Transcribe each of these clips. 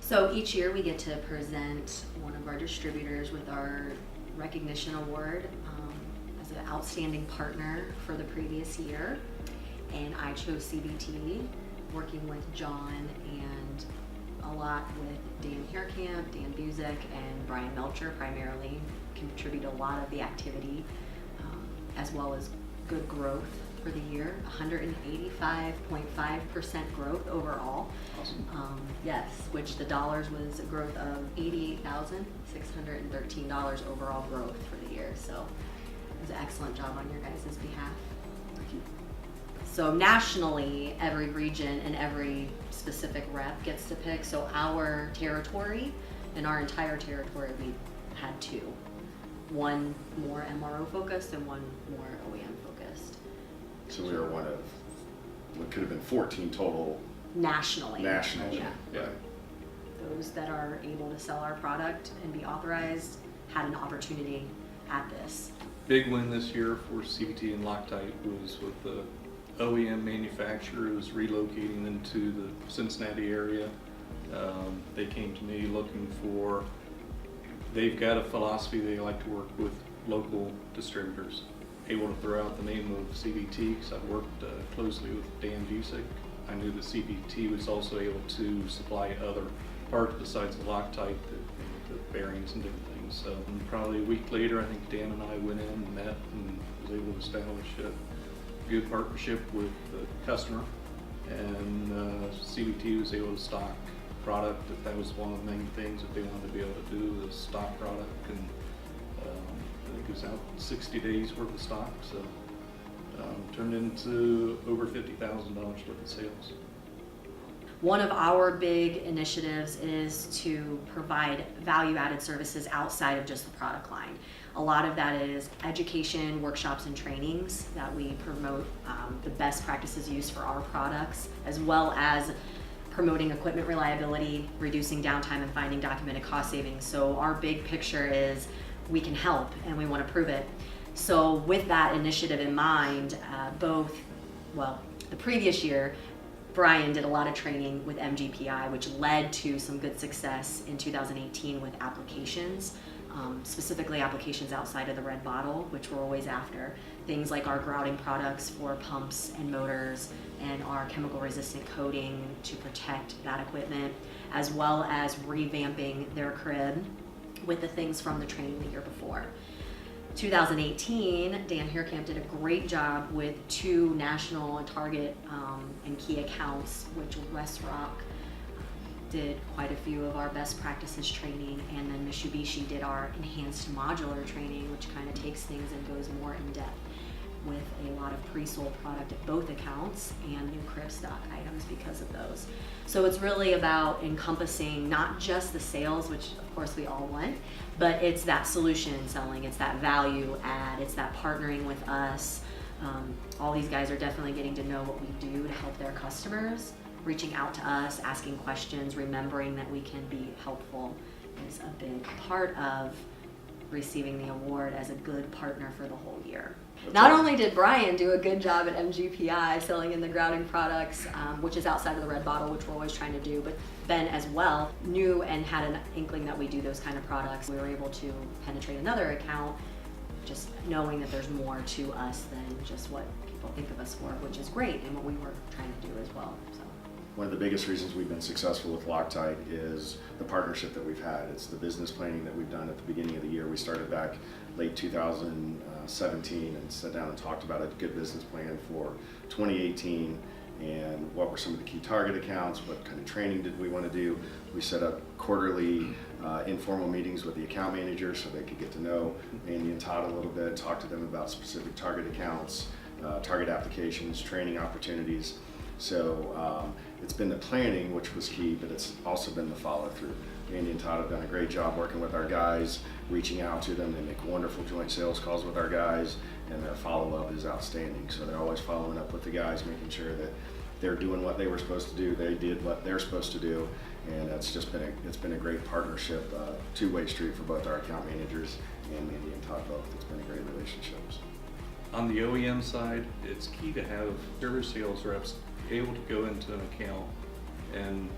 So each year we get to present one of our distributors with our recognition award as an outstanding partner for the previous year. And I chose CBT, working with John and a lot with Dan Haircamp, Dan Busick, and Brian Melcher primarily contribute a lot of the activity, as well as good growth for the year, 185.5% growth overall. Awesome. Yes, which the dollars was a growth of $88,613 overall growth for the year. So it was an excellent job on your guys' behalf. Thank you. So nationally, every region and every specific rep gets to pick. So our territory, in our entire territory, we had two. One more MRO focused and one more OEM focused. So we were one of what could have been 14 total Nationally. nationally. Yeah. Those that are able to sell our product and be authorized had an opportunity at this. Big win this year for CBT and Loctite was with the OEM manufacturers relocating into the Cincinnati area. They came to me looking for, they've got a philosophy they like to work with local distributors. Able to throw out the name of CBT because I've worked closely with Dan Busick. I knew that CBT was also able to supply other parts besides the Loctite, the bearings and different things. So probably a week later, I think Dan and I went in and met and was able to establish a good partnership with the customer. And CBT was able to stock product. That was one of the main things that they wanted to be able to do, was stock product. And I think it was out 60 days worth of stock. So turned into over $50,000 worth of sales. One of our big initiatives is to provide value-added services outside of just the product line. A lot of that is education, workshops, and trainings that we promote the best practices used for our products, as well as promoting equipment reliability, reducing downtime, and finding documented cost savings. So our big picture is we can help and we want to prove it. So with that initiative in mind, the previous year, Brian did a lot of training with MGPI, which led to some good success in 2018 with applications, specifically applications outside of the red bottle, which we're always after. Things like our grouting products for pumps and motors and our chemical resistant coating to protect that equipment, as well as revamping their crib with the things from the training the year before. 2018, Dan Haircamp did a great job with two national and Target and key accounts, which West Rock did quite a few of our best practices training, and then Mitsubishi did our enhanced modular training, which kind of takes things and goes more in depth with a lot of pre-sold product at both accounts and new crib stock items because of those. So it's really about encompassing not just the sales, which of course we all want, but it's that solution selling, it's that value add, it's that partnering with us. All these guys are definitely getting to know what we do to help their customers, reaching out to us, asking questions, remembering that we can be helpful is a big part of receiving the award as a good partner for the whole year. Not only did Brian do a good job at MGPI selling in the grouting products, which is outside of the red bottle, which we're always trying to do, but Ben as well knew and had an inkling that we do those kind of products. We were able to penetrate another account, just knowing that there's more to us than just what people think of us for, which is great and what we were trying to do as well. So. One of the biggest reasons we've been successful with Loctite is the partnership that we've had. It's the business planning that we've done at the beginning of the year. We started back late 2017 and sat down and talked about a good business plan for 2018 and what were some of the key target accounts, what kind of training did we want to do. We set up quarterly informal meetings with the account managers so they could get to know Andy and Todd a little bit, talk to them about specific target accounts, target applications, training opportunities. So it's been the planning, which was key, but it's also been the follow through. Andy and Todd have done a great job working with our guys, reaching out to them. They make wonderful joint sales calls with our guys, and their follow-up is outstanding. So they're always following up with the guys, making sure that they're doing what they were supposed to do, they did what they're supposed to do, and it's been a great partnership, two-way street for both our account managers and Andy and Todd both. It's been a great relationship. On the OEM side, it's key to have service sales reps able to go into an account and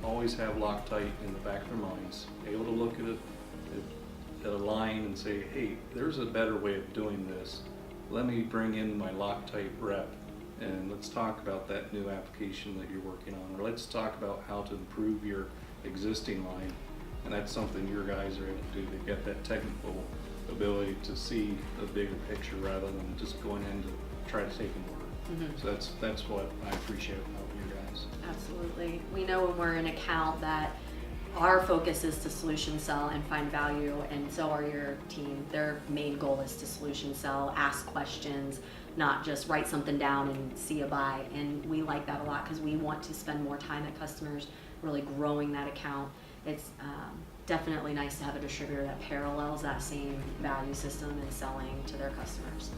always have Loctite in the back of their minds, able to look at a line and say, hey, there's a better way of doing this. Let me bring in my Loctite rep and let's talk about that new application that you're working on, or let's talk about how to improve your existing line. And that's something your guys are able to do. They've got that technical ability to see the bigger picture rather than just going in to try to take an order. So that's what I appreciate about you guys. Absolutely. We know when we're an account that our focus is to solution sell and find value, and so are your team. Their main goal is to solution sell, ask questions, not just write something down and see a buy. And we like that a lot because we want to spend more time at customers, really growing that account. It's definitely nice to have a distributor that parallels that same value system and selling to their customers.